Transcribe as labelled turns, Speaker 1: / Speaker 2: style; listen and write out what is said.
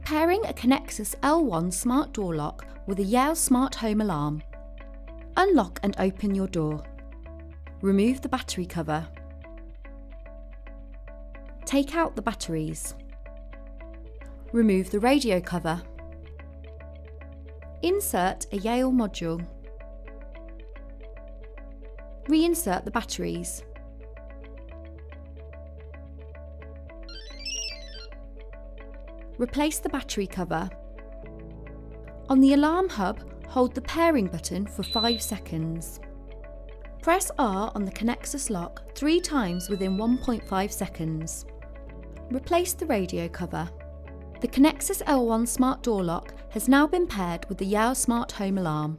Speaker 1: Pairing a Conexis L1 smart door lock with a Yale Smart Home Alarm. Unlock and open your door. Remove the battery cover. Take out the batteries. Remove the radio cover. Insert a Yale module. Reinsert the batteries. Replace the battery cover. On the alarm hub, hold the pairing button for 5 seconds. Press R on the Conexis lock 3 times within 1.5 seconds. Replace the radio cover. The Conexis L1 smart door lock has now been paired with the Yale Smart Home Alarm.